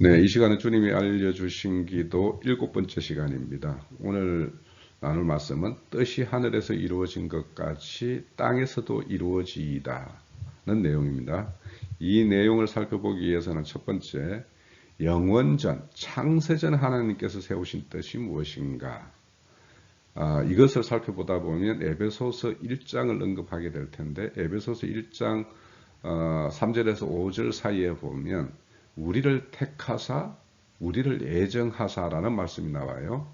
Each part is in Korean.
네, 이 시간은 주님이 알려주신 기도 7번째 시간입니다. 오늘 나눌 말씀은 뜻이 하늘에서 이루어진 것 같이 땅에서도 이루어지이다는 내용입니다. 이 내용을 살펴보기 위해서는 첫 번째, 영원전, 창세전 하나님께서 세우신 뜻이 무엇인가? 이것을 살펴보다 보면 에베소서 1장을 언급하게 될 텐데, 에베소서 1장 3절에서 5절 사이에 보면 우리를 택하사 우리를 애정하사라는 말씀이 나와요.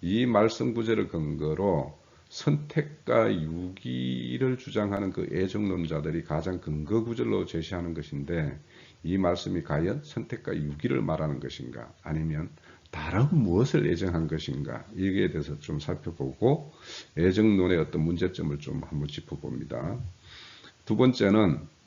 이 말씀 구절을 근거로 선택과 유기를 주장하는 그 애정론자들이 가장 근거 구절로 제시하는 것인데, 이 말씀이 과연 선택과 유기를 말하는 것인가, 아니면 다른 무엇을 애정한 것인가, 여기에 대해서 좀 살펴보고 애정론의 어떤 문제점을 좀 한번 짚어봅니다. 두 번째는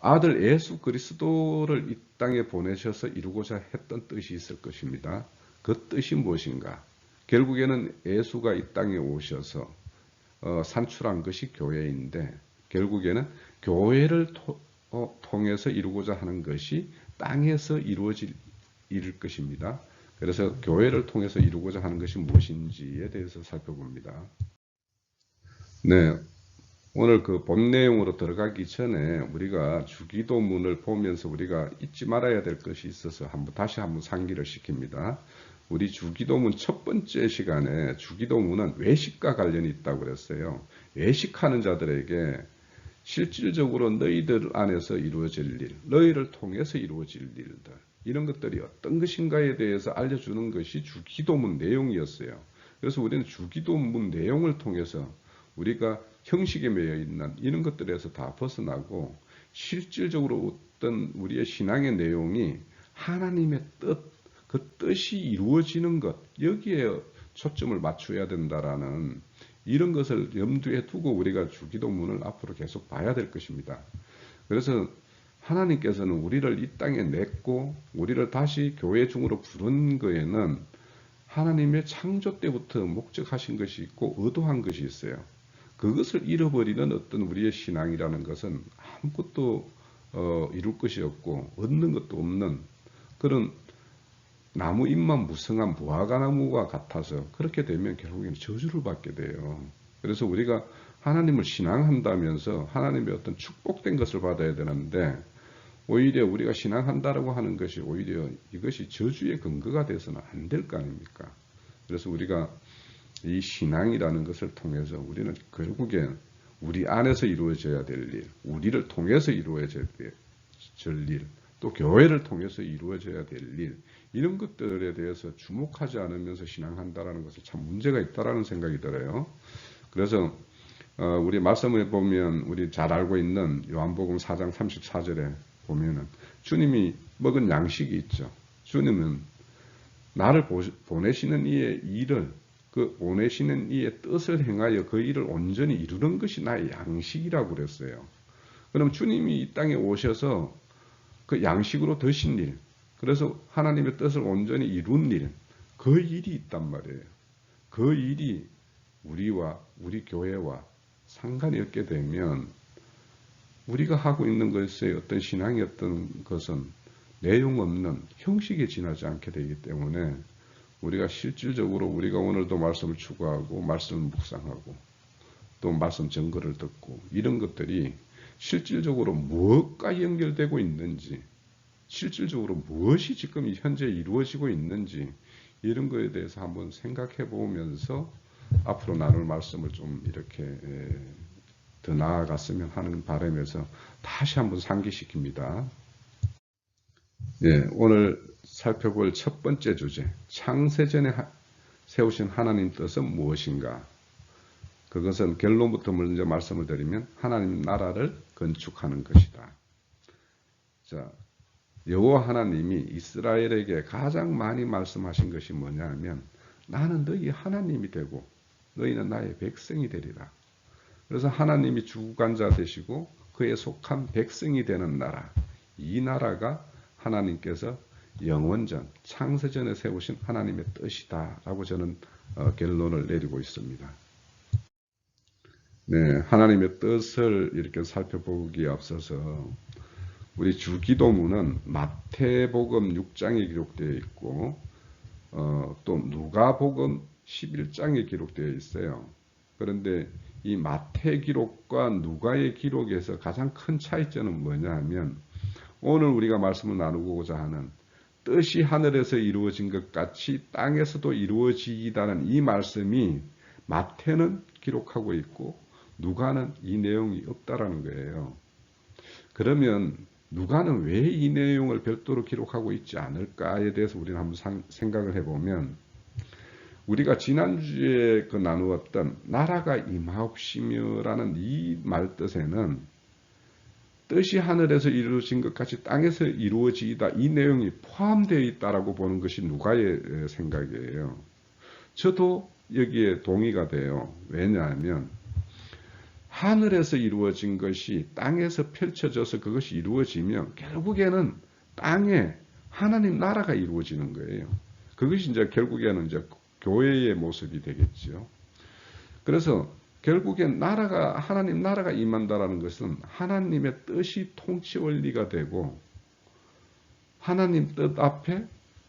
아들 예수 그리스도를 이 땅에 보내셔서 이루고자 했던 뜻이 있을 것입니다. 그 뜻이 무엇인가? 결국에는 예수가 이 땅에 오셔서 산출한 것이 교회인데, 결국에는 교회를 통해서 이루고자 하는 것이 땅에서 이루어질 일일 것입니다. 그래서 교회를 통해서 이루고자 하는 것이 무엇인지에 대해서 살펴봅니다. 네. 오늘 그 본 내용으로 들어가기 전에 우리가 주기도문을 보면서 우리가 잊지 말아야 될 것이 있어서 다시 한번 상기를 시킵니다. 우리 주기도문 첫 번째 시간에 주기도문은 외식과 관련이 있다고 그랬어요. 외식하는 자들에게 실질적으로 너희들 안에서 이루어질 일, 너희를 통해서 이루어질 일들, 이런 것들이 어떤 것인가에 대해서 알려주는 것이 주기도문 내용이었어요. 그래서 우리는 주기도문 내용을 통해서 우리가 형식에 매여 있는 이런 것들에서 다 벗어나고 실질적으로 어떤 우리의 신앙의 내용이 하나님의 뜻, 그 뜻이 이루어지는 것, 여기에 초점을 맞춰야 된다라는 이런 것을 염두에 두고 우리가 주기도문을 앞으로 계속 봐야 될 것입니다. 그래서 하나님께서는 우리를 이 땅에 냈고 우리를 다시 교회 중으로 부른 거에는 하나님의 창조 때부터 목적하신 것이 있고 의도한 것이 있어요. 그것을 잃어버리는 어떤 우리의 신앙이라는 것은 아무것도 이룰 것이 없고 얻는 것도 없는 그런 나무 잎만 무성한 무화과나무와 같아서, 그렇게 되면 결국에는 저주를 받게 돼요. 그래서 우리가 하나님을 신앙한다면서 하나님의 어떤 축복된 것을 받아야 되는데, 오히려 우리가 신앙한다라고 하는 것이 오히려 이것이 저주의 근거가 돼서는 안 될 거 아닙니까? 그래서 우리가 이 신앙이라는 것을 통해서 우리는 결국엔 우리 안에서 이루어져야 될 일, 우리를 통해서 이루어져야 될 일, 또 교회를 통해서 이루어져야 될 일, 이런 것들에 대해서 주목하지 않으면서 신앙한다라는 것은 참 문제가 있다라는 생각이 들어요. 그래서 우리 말씀을 보면 우리 잘 알고 있는 요한복음 4장 34절에 보면은 주님이 먹은 양식이 있죠. 주님은 나를 보내시는 이의 일을, 그 보내시는 이의 뜻을 행하여 그 일을 온전히 이루는 것이 나의 양식이라고 그랬어요. 그럼 주님이 이 땅에 오셔서 그 양식으로 드신 일, 그래서 하나님의 뜻을 온전히 이룬 일, 그 일이 있단 말이에요. 그 일이 우리와 우리 교회와 상관이 없게 되면 우리가 하고 있는 것의 어떤 신앙의 어떤 것은 내용 없는 형식에 지나지 않게 되기 때문에 우리가 실질적으로 우리가 오늘도 말씀을 추구하고 말씀을 묵상하고 또 말씀 증거를 듣고 이런 것들이 실질적으로 무엇과 연결되고 있는지, 실질적으로 무엇이 지금 현재 이루어지고 있는지, 이런 거에 대해서 한번 생각해 보면서 앞으로 나눌 말씀을 좀 이렇게 더 나아갔으면 하는 바람에서 다시 한번 상기시킵니다. 예, 오늘 살펴볼 첫 번째 주제, 창세전에 세우신 하나님 뜻은 무엇인가? 그것은 결론부터 먼저 말씀을 드리면 하나님 나라를 건축하는 것이다. 자, 여호와 하나님이 이스라엘에게 가장 많이 말씀하신 것이 뭐냐면, 나는 너희 하나님이 되고 너희는 나의 백성이 되리라. 그래서 하나님이 주관자 되시고 그에 속한 백성이 되는 나라, 이 나라가 하나님께서 영원전, 창세전에 세우신 하나님의 뜻이다 라고 저는 결론을 내리고 있습니다. 네, 하나님의 뜻을 이렇게 살펴보기에 앞서서 우리 주기도문은 마태복음 6장에 기록되어 있고 또 누가복음 11장에 기록되어 있어요. 그런데 이 마태 기록과 누가의 기록에서 가장 큰 차이점은 뭐냐 하면 오늘 우리가 말씀을 나누고자 하는 뜻이 하늘에서 이루어진 것 같이 땅에서도 이루어지다는 이 말씀이 마태는 기록하고 있고 누가는 이 내용이 없다라는 거예요. 그러면 누가는 왜 이 내용을 별도로 기록하고 있지 않을까에 대해서 우리는 한번 생각을 해보면 우리가 지난주에 나누었던 나라가 임하옵시며라는 이 말뜻에는 뜻이 하늘에서 이루어진 것 같이 땅에서 이루어지다 이 내용이 포함되어 있다라고 보는 것이 누가의 생각이에요. 저도 여기에 동의가 돼요. 왜냐하면 하늘에서 이루어진 것이 땅에서 펼쳐져서 그것이 이루어지면 결국에는 땅에 하나님 나라가 이루어지는 거예요. 그것이 이제 결국에는 이제 교회의 모습이 되겠죠. 그래서 결국엔 하나님 나라가 임한다라는 것은 하나님의 뜻이 통치 원리가 되고 하나님 뜻 앞에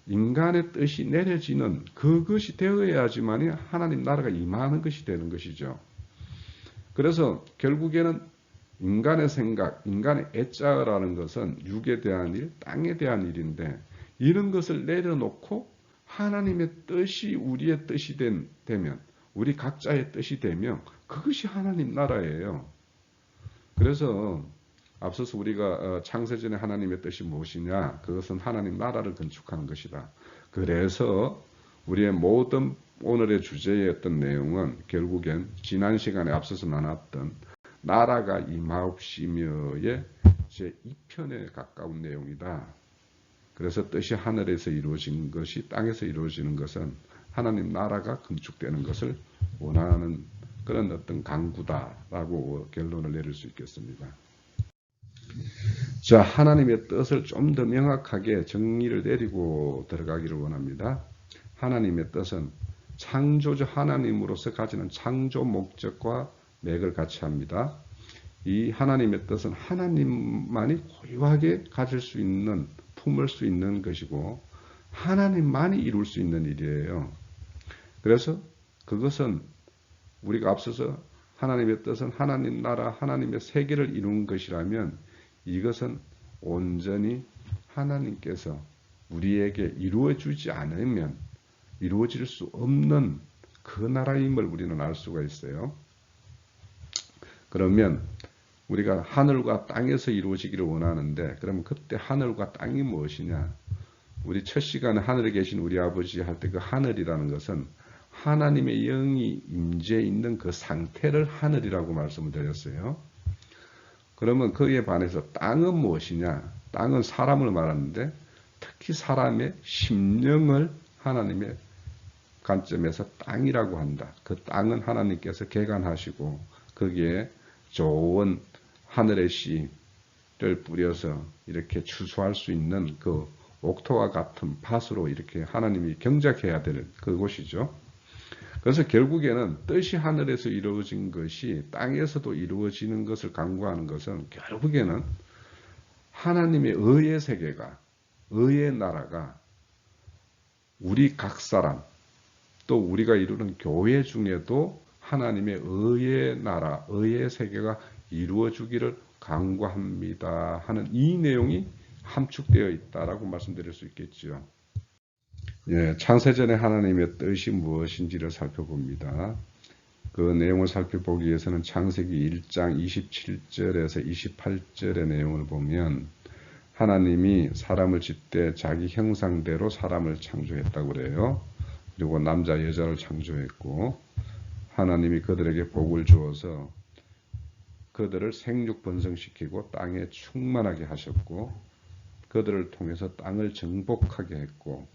인간의 뜻이 내려지는 그것이 되어야지만이 하나님 나라가 임하는 것이 되는 것이죠. 그래서 결국에는 인간의 생각, 인간의 애자라는 것은 육에 대한 일, 땅에 대한 일인데 이런 것을 내려놓고 하나님의 뜻이 우리의 뜻이 되면 우리 각자의 뜻이 되면 그것이 하나님 나라예요. 그래서 앞서서 우리가 창세전에 하나님의 뜻이 무엇이냐? 그것은 하나님 나라를 건축하는 것이다. 그래서 우리의 모든 오늘의 주제의 어떤 내용은 결국엔 지난 시간에 앞서서 나눴던 나라가 임하옵시며의 제2편에 가까운 내용이다. 그래서 뜻이 하늘에서 이루어진 것이 땅에서 이루어지는 것은 하나님 나라가 건축되는 것을 원하는 그런 어떤 강구다라고 결론을 내릴 수 있겠습니다. 자, 하나님의 뜻을 좀 더 명확하게 정리를 내리고 들어가기를 원합니다. 하나님의 뜻은 창조주 하나님으로서 가지는 창조 목적과 맥을 같이 합니다. 이 하나님의 뜻은 하나님만이 고유하게 가질 수 있는, 품을 수 있는 것이고 하나님만이 이룰 수 있는 일이에요. 그래서 그것은 우리가 앞서서 하나님의 뜻은 하나님 나라, 하나님의 세계를 이루는 것이라면 이것은 온전히 하나님께서 우리에게 이루어 주지 않으면 이루어질 수 없는 그 나라임을 우리는 알 수가 있어요. 그러면 우리가 하늘과 땅에서 이루어지기를 원하는데 그러면 그때 하늘과 땅이 무엇이냐? 우리 첫 시간에 하늘에 계신 우리 아버지 할 때 그 하늘이라는 것은 하나님의 영이 임재해 있는 그 상태를 하늘이라고 말씀을 드렸어요. 그러면 그에 반해서 땅은 무엇이냐? 땅은 사람을 말하는데 특히 사람의 심령을 하나님의 관점에서 땅이라고 한다. 그 땅은 하나님께서 개간하시고 거기에 좋은 하늘의 씨를 뿌려서 이렇게 추수할 수 있는 그 옥토와 같은 밭으로 이렇게 하나님이 경작해야 될 그곳이죠. 그래서 결국에는 뜻이 하늘에서 이루어진 것이 땅에서도 이루어지는 것을 강구하는 것은 결국에는 하나님의 의의 세계가, 의의 나라가 우리 각 사람, 또 우리가 이루는 교회 중에도 하나님의 의의 나라, 의의 세계가 이루어지기를 강구합니다 하는 이 내용이 함축되어 있다라고 말씀드릴 수 있겠죠. 예, 창세전에 하나님의 뜻이 무엇인지를 살펴봅니다. 그 내용을 살펴보기 위해서는 창세기 1장 27절에서 28절의 내용을 보면 하나님이 사람을 짓되 자기 형상대로 사람을 창조했다고 그래요. 그리고 남자 여자를 창조했고 하나님이 그들에게 복을 주어서 그들을 생육 번성시키고 땅에 충만하게 하셨고 그들을 통해서 땅을 정복하게 했고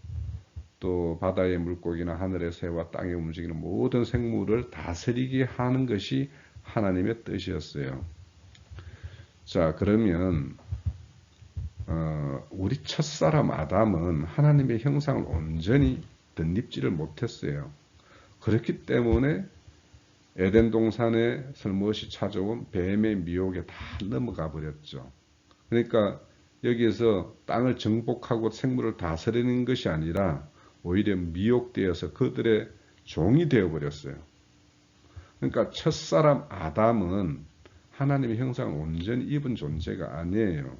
또 바다의 물고기나 하늘의 새와 땅에 움직이는 모든 생물을 다스리게 하는 것이 하나님의 뜻이었어요. 자, 그러면 우리 첫사람 아담은 하나님의 형상을 온전히 덧입지를 못했어요. 그렇기 때문에 에덴 동산에 슬며시 찾아온 뱀의 미혹에 다 넘어가 버렸죠. 그러니까 여기에서 땅을 정복하고 생물을 다스리는 것이 아니라 오히려 미혹되어서 그들의 종이 되어버렸어요. 그러니까 첫사람 아담은 하나님의 형상을 온전히 입은 존재가 아니에요.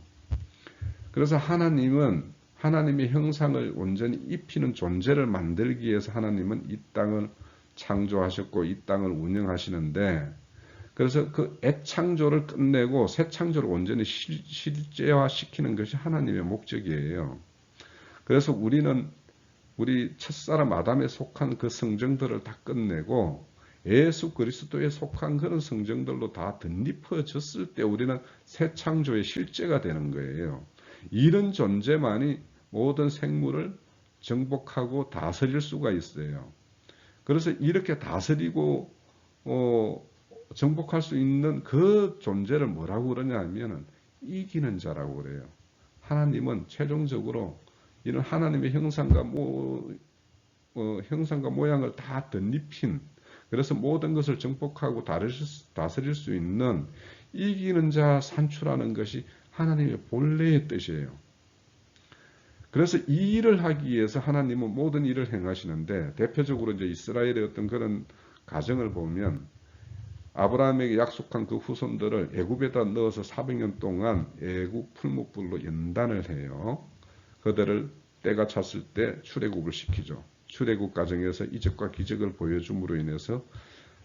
그래서 하나님은 하나님의 형상을 온전히 입히는 존재를 만들기 위해서 하나님은 이 땅을 창조하셨고 이 땅을 운영하시는데, 그래서 그 애창조를 끝내고 새 창조를 온전히 실제화시키는 것이 하나님의 목적이에요. 그래서 우리는 우리 첫사람 아담에 속한 그 성정들을 다 끝내고 예수 그리스도에 속한 그런 성정들로 다 덧입혀졌을 때 우리는 새 창조의 실제가 되는 거예요. 이런 존재만이 모든 생물을 정복하고 다스릴 수가 있어요. 그래서 이렇게 다스리고 정복할 수 있는 그 존재를 뭐라고 그러냐 하면은 이기는 자라고 그래요. 하나님은 최종적으로 이런 하나님의 형상과 모양을 다 덧입힌, 그래서 모든 것을 정복하고 다스릴 수 있는 이기는 자 산출하는 것이 하나님의 본래의 뜻이에요. 그래서 이 일을 하기 위해서 하나님은 모든 일을 행하시는데, 대표적으로 이제 이스라엘의 어떤 그런 가정을 보면 아브라함에게 약속한 그 후손들을 애굽에다 넣어서 400년 동안 애굽 풀무불로 연단을 해요. 그들을 때가 찼을 때 출애굽을 시키죠. 출애굽 과정에서 이적과 기적을 보여줌으로 인해서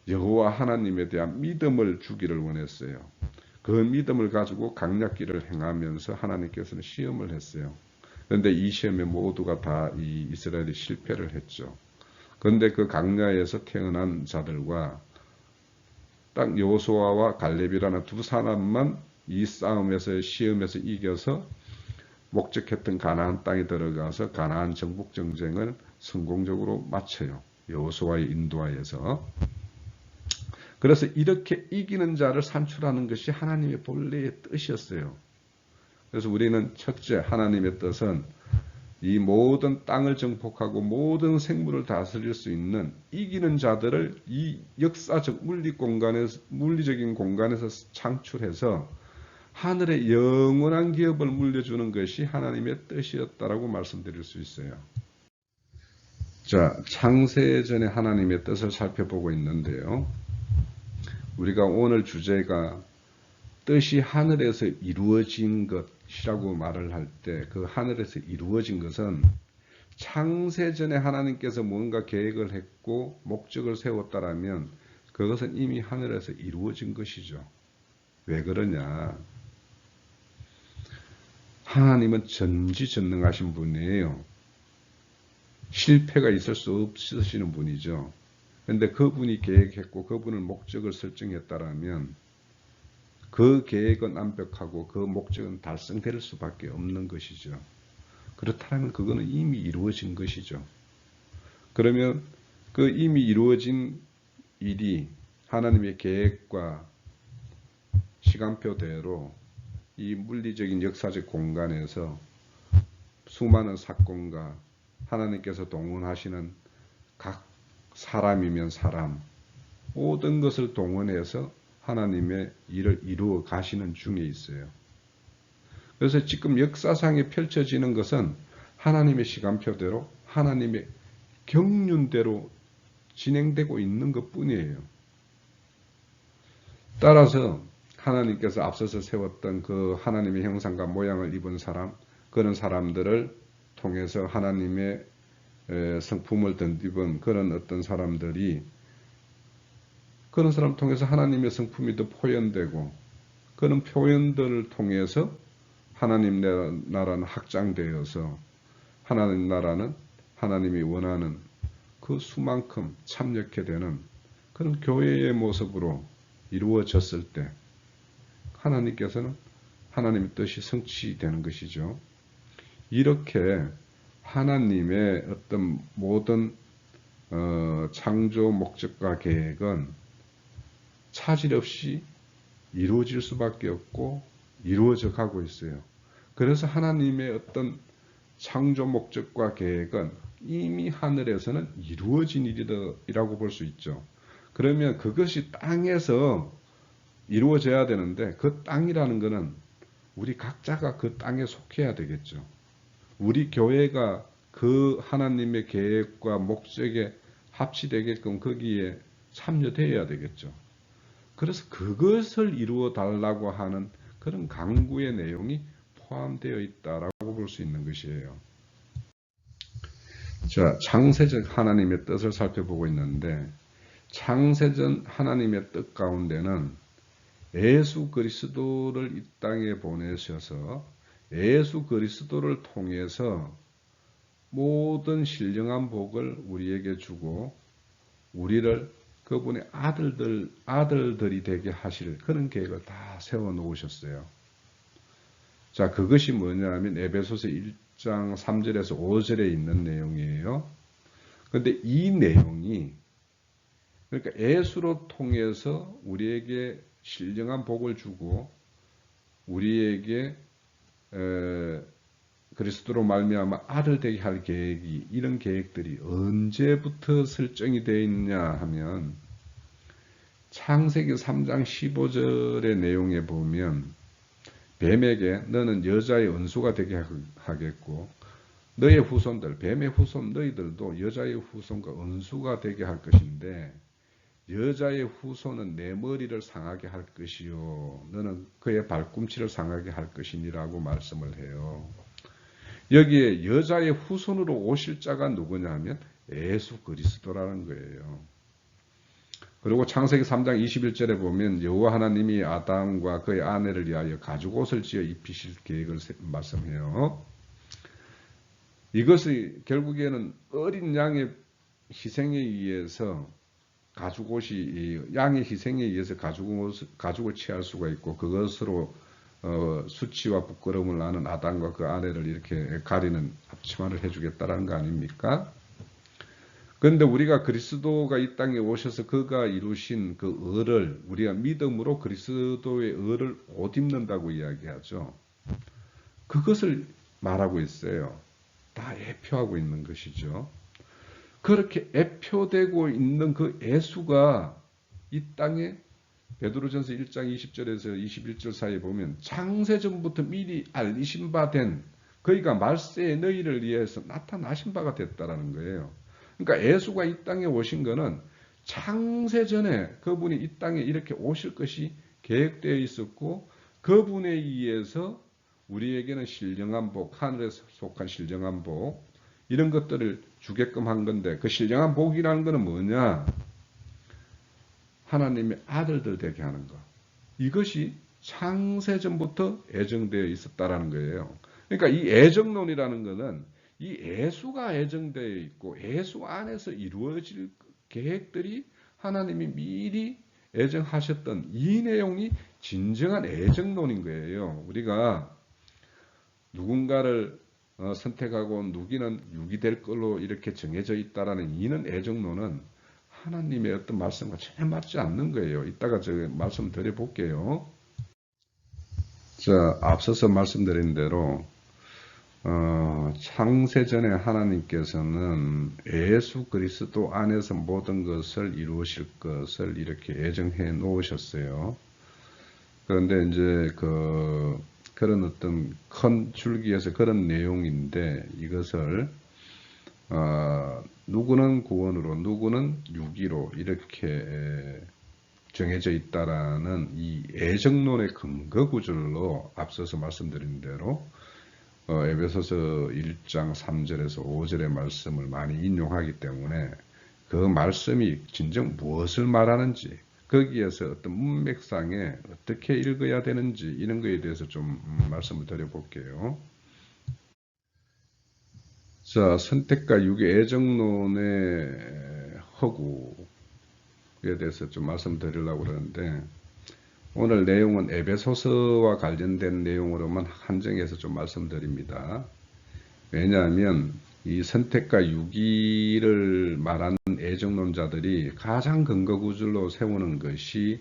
여호와 하나님에 대한 믿음을 주기를 원했어요. 그 믿음을 가지고 강약기를 행하면서 하나님께서는 시험을 했어요. 그런데 이 시험에 모두가 다 이 이스라엘이 실패를 했죠. 그런데 그 강야에서 태어난 자들과 딱 여호수아와 갈렙이라는 두 사람만 이 싸움에서 시험에서 이겨서 목적했던 가나안 땅에 들어가서 가나안 정복 전쟁을 성공적으로 마쳐요. 여호수아의 인도하에서. 그래서 이렇게 이기는 자를 산출하는 것이 하나님의 본래의 뜻이었어요. 그래서 우리는 첫째, 하나님의 뜻은 이 모든 땅을 정복하고 모든 생물을 다스릴 수 있는 이기는 자들을 이 역사적 물리적인 공간에서 창출해서 하늘의 영원한 기업을 물려주는 것이 하나님의 뜻이었다라고 말씀드릴 수 있어요. 자, 창세 전에 하나님의 뜻을 살펴보고 있는데요. 우리가 오늘 주제가 뜻이 하늘에서 이루어진 것이라고 말을 할 때 그 하늘에서 이루어진 것은 창세 전에 하나님께서 뭔가 계획을 했고 목적을 세웠다라면 그것은 이미 하늘에서 이루어진 것이죠. 왜 그러냐? 하나님은 전지전능하신 분이에요. 실패가 있을 수 없으시는 분이죠. 그런데 그분이 계획했고 그분은 목적을 설정했다라면 그 계획은 완벽하고 그 목적은 달성될 수밖에 없는 것이죠. 그렇다면 그거는 이미 이루어진 것이죠. 그러면 그 이미 이루어진 일이 하나님의 계획과 시간표대로 이 물리적인 역사적 공간에서 수많은 사건과 하나님께서 동원하시는 각 사람이면 사람, 모든 것을 동원해서 하나님의 일을 이루어 가시는 중에 있어요. 그래서 지금 역사상에 펼쳐지는 것은 하나님의 시간표대로 하나님의 경륜대로 진행되고 있는 것뿐이에요. 따라서 하나님께서 앞서서 세웠던 그 하나님의 형상과 모양을 입은 사람, 그런 사람들을 통해서 하나님의 성품을 덧입은 그런 어떤 사람들이 그런 사람을 통해서 하나님의 성품이 더 표현되고 그런 표현들을 통해서 하나님 나라는 확장되어서 하나님 나라는 하나님이 원하는 그 수만큼 참여케 되는 그런 교회의 모습으로 이루어졌을 때 하나님께서는 하나님의 뜻이 성취되는 것이죠. 이렇게 하나님의 어떤 모든 창조 목적과 계획은 차질 없이 이루어질 수밖에 없고 이루어져 가고 있어요. 그래서 하나님의 어떤 창조 목적과 계획은 이미 하늘에서는 이루어진 일이라고 볼 수 있죠. 그러면 그것이 땅에서 이루어져야 되는데 그 땅이라는 것은 우리 각자가 그 땅에 속해야 되겠죠. 우리 교회가 그 하나님의 계획과 목적에 합치되게끔 거기에 참여되어야 되겠죠. 그래서 그것을 이루어 달라고 하는 그런 강구의 내용이 포함되어 있다라고 볼 수 있는 것이에요. 자, 창세적 하나님의 뜻을 살펴보고 있는데, 창세전 하나님의 뜻 가운데는 예수 그리스도를 이 땅에 보내셔서 예수 그리스도를 통해서 모든 신령한 복을 우리에게 주고 우리를 그분의 아들들이 되게 하실 그런 계획을 다 세워 놓으셨어요. 자, 그것이 뭐냐면 에베소서 1장 3절에서 5절에 있는 내용이에요. 그런데 이 내용이 그러니까 예수로 통해서 우리에게 신령한 복을 주고 우리에게 그리스도로 말미암아 아들 되게 할 계획이 이런 계획들이 언제부터 설정이 되어 있느냐 하면 창세기 3장 15절의 내용에 보면 뱀에게 너는 여자의 은수가 되게 하겠고 너의 후손들 뱀의 후손 너희들도 여자의 후손과 은수가 되게 할 것인데 여자의 후손은 내 머리를 상하게 할 것이요 너는 그의 발꿈치를 상하게 할 것이니라고 말씀을 해요. 여기에 여자의 후손으로 오실 자가 누구냐 하면 예수 그리스도라는 거예요. 그리고 창세기 3장 21절에 보면 여호와 하나님이 아담과 그의 아내를 위하여 가죽옷을 지어 입히실 계획을 말씀해요. 이것이 결국에는 어린 양의 희생에 의해서 가죽옷이 양의 희생에 의해서 가죽을 취할 수가 있고 그것으로 수치와 부끄러움을 나는 아담과 그 아내를 이렇게 가리는 앞치마를 해주겠다라는 거 아닙니까? 그런데 우리가 그리스도가 이 땅에 오셔서 그가 이루신 그 의를 우리가 믿음으로 그리스도의 의를 옷 입는다고 이야기하죠. 그것을 말하고 있어요. 다 애표하고 있는 것이죠. 그렇게 애표되고 있는 그 예수가 이 땅에 베드로전서 1장 20절에서 21절 사이에 보면 창세전부터 미리 알리신 바 된 그이가 말세에 너희를 위해서 나타나신 바가 됐다라는 거예요. 그러니까 예수가 이 땅에 오신 거는 창세전에 그분이 이 땅에 이렇게 오실 것이 계획되어 있었고 그분에 의해서 우리에게는 신령한 복, 하늘에서 속한 신령한 복 이런 것들을 주게끔 한 건데 그 신령한 복이라는 것은 뭐냐? 하나님의 아들들 되게 하는 것. 이것이 창세전부터 애정되어 있었다라는 거예요. 그러니까 이 애정론이라는 것은 이 예수가 애정되어 있고 예수 안에서 이루어질 계획들이 하나님이 미리 애정하셨던 이 내용이 진정한 애정론인 거예요. 우리가 누군가를 선택하고 누기는 육이 될 걸로 이렇게 정해져 있다라는 이는 애정론은 하나님의 어떤 말씀과 전혀 맞지 않는 거예요. 이따가 제가 말씀 드려볼게요. 자, 앞서서 말씀드린 대로 창세전에 하나님께서는 예수 그리스도 안에서 모든 것을 이루실 것을 이렇게 애정해 놓으셨어요. 그런데 이제 그런 어떤 큰 줄기에서 그런 내용인데 이것을 누구는 구원으로 누구는 유기로 이렇게 정해져 있다라는 이 애정론의 근거 구절로 앞서서 말씀드린 대로 에베소서 1장 3절에서 5절의 말씀을 많이 인용하기 때문에 그 말씀이 진정 무엇을 말하는지 거기에서 어떤 문맥상에 어떻게 읽어야 되는지 이런 거에 대해서 좀 말씀을 드려볼게요. 자, 선택과 유기 애정론의 허구에 대해서 좀 말씀드리려고 그러는데 오늘 내용은 에베소서와 관련된 내용으로만 한정해서 좀 말씀드립니다. 왜냐하면 이 선택과 유기를 말하는 애정론자들이 가장 근거구절로 세우는 것이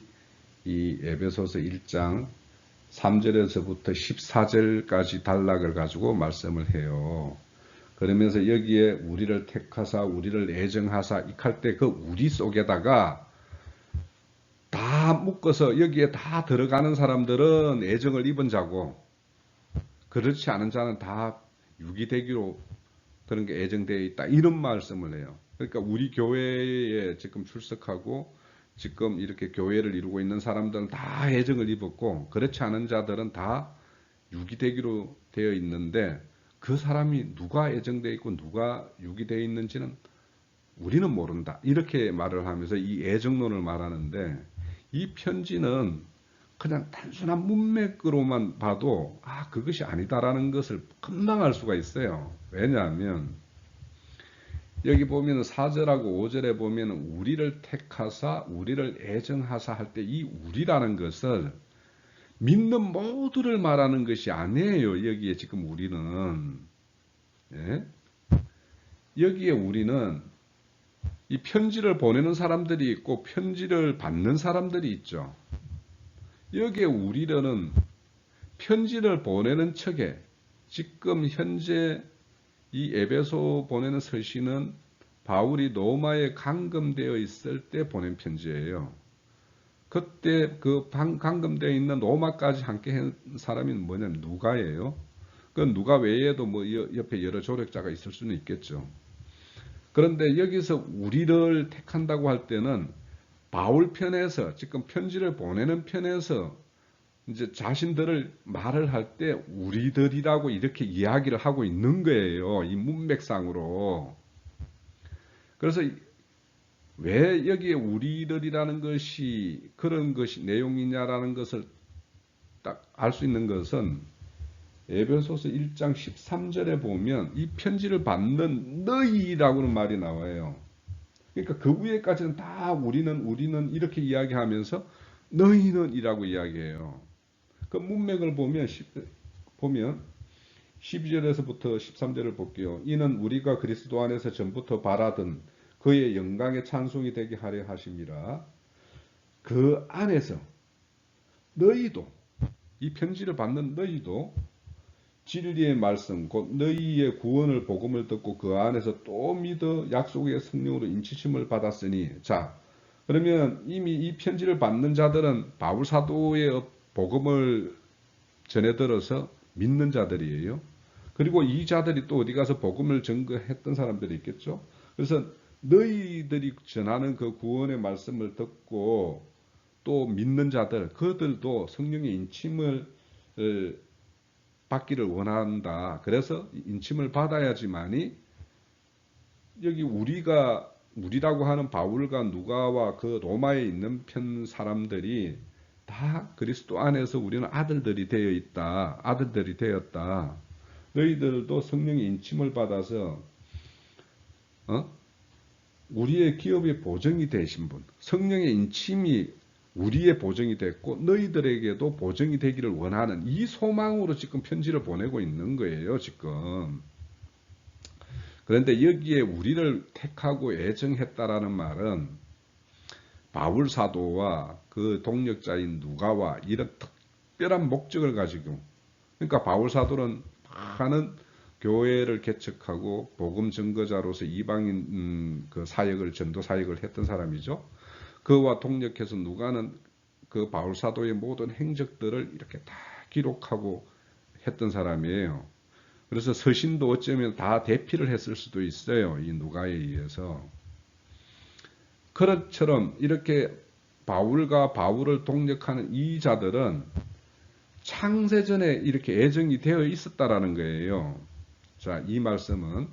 이 에베소서 1장 3절에서부터 14절까지 단락을 가지고 말씀을 해요. 그러면서 여기에 우리를 택하사 우리를 애정하사 이할 때 그 우리 속에다가 다 묶어서 여기에 다 들어가는 사람들은 애정을 입은 자고 그렇지 않은 자는 다 유기되기로 그런 게 예정되어 있다. 이런 말씀을 해요. 그러니까 우리 교회에 지금 출석하고 지금 이렇게 교회를 이루고 있는 사람들은 다 예정을 입었고 그렇지 않은 자들은 다 유기되기로 되어 있는데 그 사람이 누가 예정되어 있고 누가 유기되어 있는지는 우리는 모른다. 이렇게 말을 하면서 이 예정론을 말하는데 이 편지는 그냥 단순한 문맥으로만 봐도 그것이 아니다라는 것을 금방 알 수가 있어요. 왜냐하면 여기 보면 4절하고 5절에 보면 우리를 택하사 우리를 애정하사 할 때 이 우리라는 것을 믿는 모두를 말하는 것이 아니에요. 여기에 지금 우리는 여기에 우리는 이 편지를 보내는 사람들이 있고 편지를 받는 사람들이 있죠. 여기에 우리는 편지를 보내는 척에 지금 현재 이 에베소 보내는 서신은 바울이 로마에 감금되어 있을 때 보낸 편지예요. 그때 그 감금되어 있는 로마까지 함께 한 사람이 뭐냐면 누가예요. 그 누가 외에도 뭐 옆에 여러 조력자가 있을 수는 있겠죠. 그런데 여기서 우리를 택한다고 할 때는 바울 편에서 지금 편지를 보내는 편에서 이제 자신들을 말을 할 때 우리들이라고 이렇게 이야기를 하고 있는 거예요. 이 문맥상으로. 그래서 왜 여기에 우리들이라는 것이 그런 것이 내용이냐라는 것을 딱 알 수 있는 것은 에베소서 1장 13절에 보면 이 편지를 받는 너희라고는 말이 나와요. 그러니까 그 위에까지는 다 우리는 이렇게 이야기하면서 너희는 이라고 이야기해요. 그 문맥을 보면 12절에서부터 13절을 볼게요. 이는 우리가 그리스도 안에서 전부터 바라던 그의 영광의 찬송이 되게 하려 하심이라. 그 안에서 너희도 이 편지를 받는 너희도 진리의 말씀 곧 너희의 구원을 복음을 듣고 그 안에서 또 믿어 약속의 성령으로 인치심을 받았으니 자 그러면 이미 이 편지를 받는 자들은 바울 사도의 복음을 전해 들어서 믿는 자들이에요. 그리고 이 자들이 또 어디 가서 복음을 전거했던 사람들이 있겠죠. 그래서 너희들이 전하는 그 구원의 말씀을 듣고 또 믿는 자들 그들도 성령의 인침을 받기를 원한다. 그래서 인침을 받아야지만이 여기 우리라고 하는 바울과 누가와 그 로마에 있는 편 사람들이 다 그리스도 안에서 우리는 아들들이 되어 있다. 아들들이 되었다. 너희들도 성령의 인침을 받아서 우리의 기업의 보증이 되신 분, 성령의 인침이 우리의 보증이 됐고 너희들에게도 보증이 되기를 원하는 이 소망으로 지금 편지를 보내고 있는 거예요. 지금. 그런데 여기에 우리를 택하고 애정했다라는 말은 바울 사도와 그 동력자인 누가와 이런 특별한 목적을 가지고 그러니까 바울 사도는 많은 교회를 개척하고 복음 증거자로서 이방인 그 사역을 전도 사역을 했던 사람이죠. 그와 동력해서 누가는 그 바울 사도의 모든 행적들을 이렇게 다 기록하고 했던 사람이에요. 그래서 서신도 어쩌면 다 대피를 했을 수도 있어요. 이 누가에 의해서. 그것처럼 이렇게 바울과 바울을 동력하는 이 자들은 창세전에 이렇게 애정이 되어 있었다라는 거예요. 자, 이 말씀은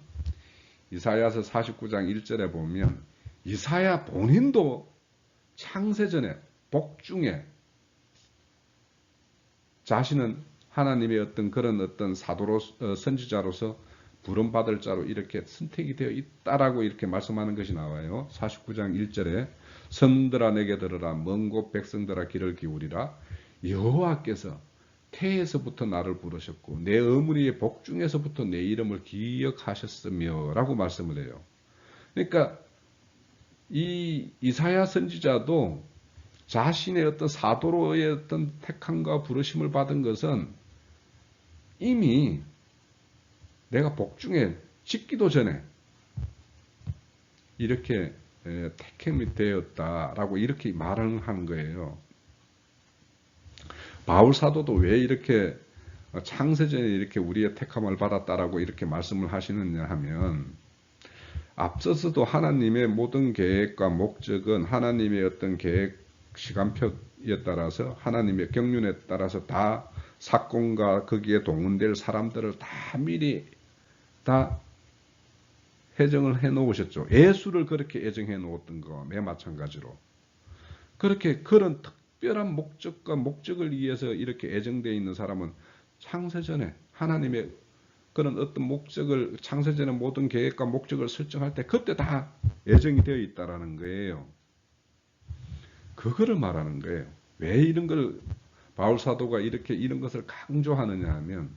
이사야서 49장 1절에 보면 이사야 본인도 창세전에 복중에 자신은 하나님의 어떤 사도로 선지자로서 부름받을 자로 이렇게 선택이 되어 있다라고 이렇게 말씀하는 것이 나와요. 49장 1절에 선들아 내게 들으라 먼 곳 백성들아 귀를 기울이라 여호와께서 태에서부터 나를 부르셨고 내 어머니의 복중에서부터 내 이름을 기억하셨으며 라고 말씀을 해요. 그러니까 이 이사야 선지자도 자신의 어떤 사도로의 어떤 택함과 부르심을 받은 것은 이미 내가 복중에 짓기도 전에 이렇게 택함이 되었다라고 이렇게 말을 하는 거예요. 바울 사도도 왜 이렇게 창세전에 이렇게 우리의 택함을 받았다라고 이렇게 말씀을 하시느냐 하면, 앞서서도 하나님의 모든 계획과 목적은 하나님의 어떤 계획 시간표에 따라서 하나님의 경륜에 따라서 다 사건과 거기에 동원될 사람들을 다 미리 다 예정을 해 놓으셨죠. 예수를 그렇게 예정해 놓았던 거와 매 마찬가지로. 그렇게 그런 특별한 목적과 목적을 위해서 이렇게 예정되어 있는 사람은 창세전에 하나님의 그런 어떤 목적을, 창세전의 모든 계획과 목적을 설정할 때 그때 다 예정이 되어 있다라는 거예요. 그거를 말하는 거예요. 왜 이런 걸 바울 사도가 이렇게 이런 것을 강조하느냐 하면,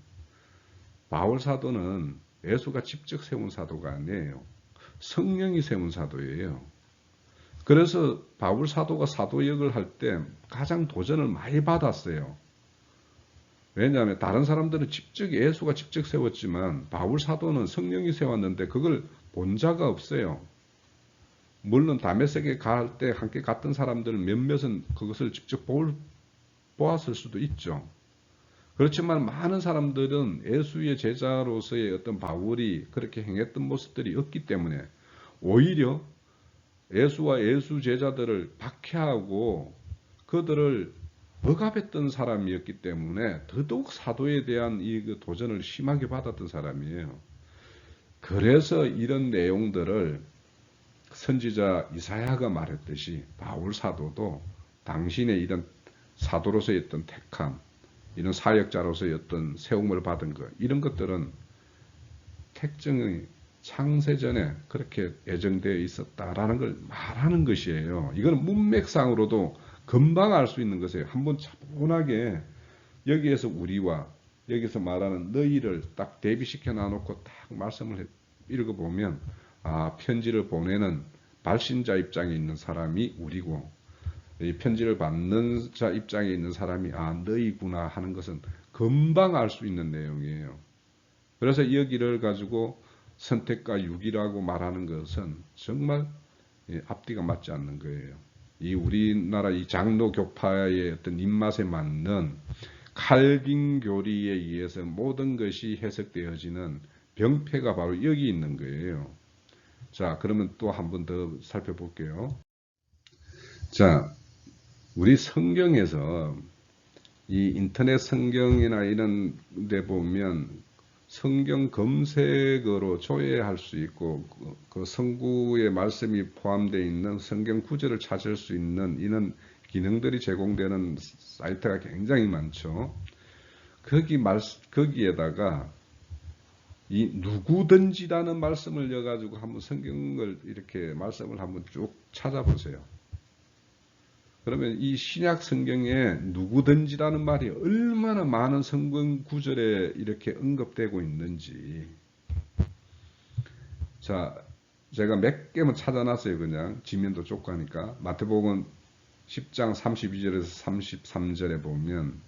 바울 사도는 예수가 직접 세운 사도가 아니에요. 성령이 세운 사도예요. 그래서 바울 사도가 사도역을 할 때 가장 도전을 많이 받았어요. 왜냐하면 다른 사람들은 예수가 직접 세웠지만 바울 사도는 성령이 세웠는데 그걸 본 자가 없어요. 물론 다메섹에 갈 때 함께 갔던 사람들 몇몇은 그것을 직접 보았을 수도 있죠. 그렇지만 많은 사람들은 예수의 제자로서의 어떤 바울이 그렇게 행했던 모습들이 없기 때문에 오히려 예수와 예수 제자들을 박해하고 그들을 억압했던 사람이었기 때문에 더더욱 사도에 대한 이 도전을 심하게 받았던 사람이에요. 그래서 이런 내용들을 선지자 이사야가 말했듯이 바울 사도도 당신의 이런 사도로서의 어떤 택함, 이런 사역자로서의 어떤 세움을 받은 것, 이런 것들은 택정의 창세전에 그렇게 예정되어 있었다라는 걸 말하는 것이에요. 이건 문맥상으로도 금방 알 수 있는 것이에요. 한번 차분하게 여기에서 우리와 여기서 말하는 너희를 딱 대비시켜 놔놓고 딱 말씀을 읽어보면, 아, 편지를 보내는 발신자 입장에 있는 사람이 우리고, 이 편지를 받는 자 입장에 있는 사람이 아, 너희구나 하는 것은 금방 알 수 있는 내용이에요. 그래서 여기를 가지고 선택과 유기라고 말하는 것은 정말 앞뒤가 맞지 않는 거예요. 이 우리나라 이 장로 교파의 어떤 입맛에 맞는 칼빈 교리에 의해서 모든 것이 해석되어지는 병폐가 바로 여기 있는 거예요. 자, 그러면 또 한 번 더 살펴볼게요. 자, 우리 성경에서 이 인터넷 성경이나 이런 데 보면 성경 검색어로 조회할 수 있고 그 성구의 말씀이 포함되어 있는 성경 구절을 찾을 수 있는 이런 기능들이 제공되는 사이트가 굉장히 많죠. 거기에다가 이 누구든지라는 말씀을 넣어가지고 한번 성경을 이렇게 말씀을 한번 쭉 찾아보세요. 그러면 이 신약 성경에 누구든지라는 말이 얼마나 많은 성경 구절에 이렇게 언급되고 있는지. 자, 제가 몇 개만 찾아놨어요. 그냥 지면도 좁가니까. 마태복음 10장 32절에서 33절에 보면,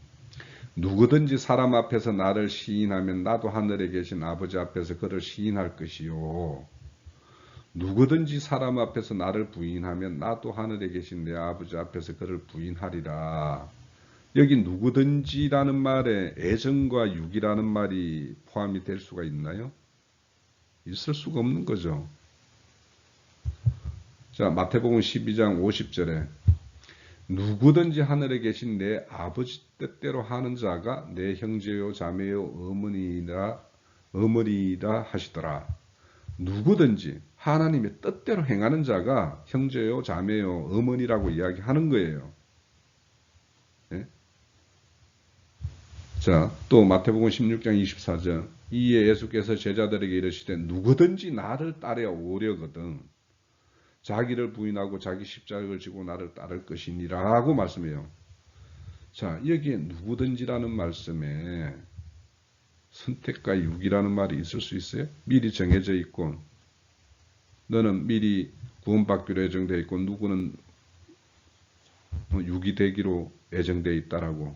누구든지 사람 앞에서 나를 시인하면 나도 하늘에 계신 아버지 앞에서 그를 시인할 것이요. 누구든지 사람 앞에서 나를 부인하면 나도 하늘에 계신 내 아버지 앞에서 그를 부인하리라. 여기 누구든지라는 말에 애정과 육이라는 말이 포함이 될 수가 있나요? 있을 수가 없는 거죠. 자, 마태복음 12장 50절에 누구든지 하늘에 계신 내 아버지 뜻대로 하는 자가 내 형제요 자매요 어머니라 하시더라. 누구든지 하나님의 뜻대로 행하는 자가 형제요 자매요 어머니라고 이야기하는 거예요. 예? 자, 또 마태복음 16장 24절 이에 예수께서 제자들에게 이르시되 누구든지 나를 따라 오려거든 자기를 부인하고 자기 십자가를 지고 나를 따를 것이니라고 말씀해요. 자, 여기에 누구든지라는 말씀에 선택과 유기라는 말이 있을 수 있어요? 미리 정해져 있고 너는 미리 구원받기로 예정되어 있고 누구는 유기되기로 예정되어 있다라고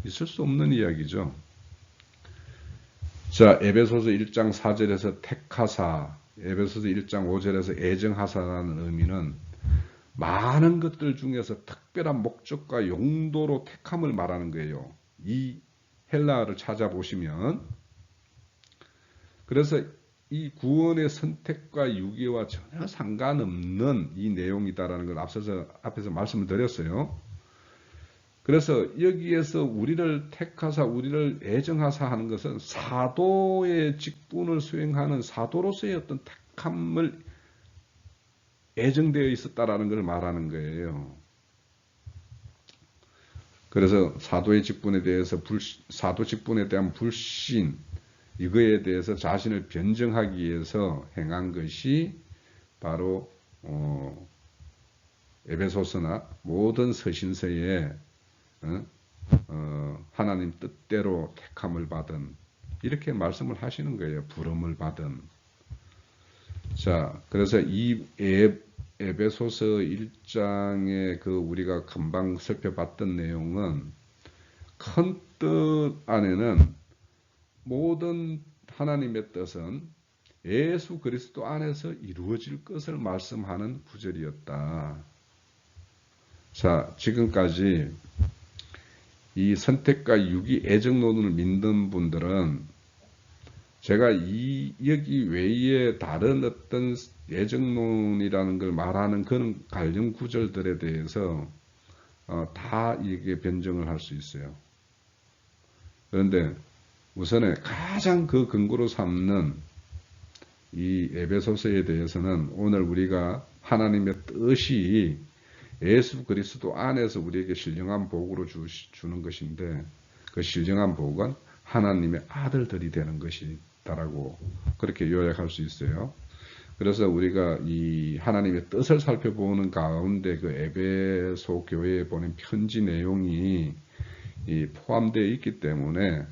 있을 수 없는 이야기죠. 자, 에베소서 1장 4절에서 택하사, 에베소서 1장 5절에서 애정하사라는 의미는 많은 것들 중에서 특별한 목적과 용도로 택함을 말하는 거예요. 이 헬라어를 찾아보시면, 그래서 이 구원의 선택과 유기와 전혀 상관없는 이 내용이다라는 걸 앞에서 말씀을 드렸어요. 그래서 여기에서 우리를 택하사 우리를 애정하사 하는 것은 사도의 직분을 수행하는 사도로서의 어떤 택함을 애정되어 있었다라는 걸 말하는 거예요. 그래서 사도의 직분에 대해서 사도 직분에 대한 불신, 이거에 대해서 자신을 변증하기 위해서 행한 것이 바로 에베소서나 모든 서신서에 하나님 뜻대로 택함을 받은, 이렇게 말씀을 하시는 거예요. 부름을 받은. 자, 그래서 이 에베소서 1장의 그 우리가 금방 살펴봤던 내용은 큰 뜻 안에는 모든 하나님의 뜻은 예수 그리스도 안에서 이루어질 것을 말씀하는 구절이었다. 자, 지금까지 이 선택과 유기 애정론을 믿는 분들은 제가 여기 외에 다른 어떤 애정론이라는 걸 말하는 그런 관련 구절들에 대해서 다 이게 변증을 할 수 있어요. 그런데 우선에 가장 그 근거로 삼는 이 에베소서에 대해서는 오늘 우리가 하나님의 뜻이 예수 그리스도 안에서 우리에게 신령한 복으로 주는 것인데, 그 신령한 복은 하나님의 아들들이 되는 것이다라고 그렇게 요약할 수 있어요. 그래서 우리가 이 하나님의 뜻을 살펴보는 가운데 그 에베소 교회에 보낸 편지 내용이 포함되어 있기 때문에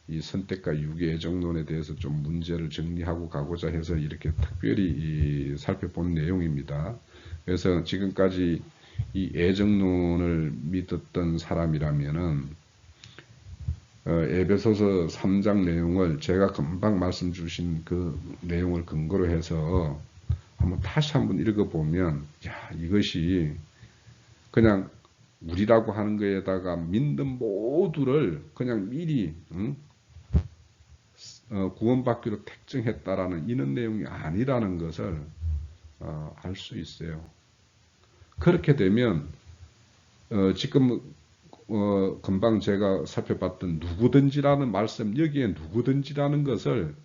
이 선택과 유기 애정론에 대해서 좀 문제를 정리하고 가고자 해서 이렇게 특별히 살펴본 내용입니다. 그래서 지금까지 이 애정론을 믿었던 사람이라면은 에베소서 3장 내용을 제가 금방 말씀 주신 그 내용을 근거로 해서 다시 한번 읽어보면, 야, 이것이 그냥 우리라고 하는 거에다가 믿는 모두를 그냥 미리 구원받기로 택정했다라는 이런 내용이 아니라는 것을 알 수 있어요. 그렇게 되면 지금 금방 제가 살펴봤던 누구든지라는 말씀, 여기에 누구든지라는 것을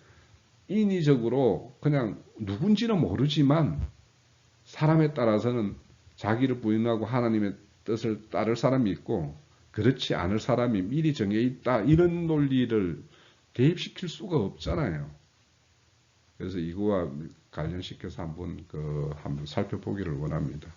인위적으로 그냥 누군지는 모르지만 사람에 따라서는 자기를 부인하고 하나님의 뜻을 따를 사람이 있고 그렇지 않을 사람이 미리 정해 있다, 이런 논리를 대입시킬 수가 없잖아요. 그래서 이거와 관련시켜서 한번 살펴보기를 원합니다.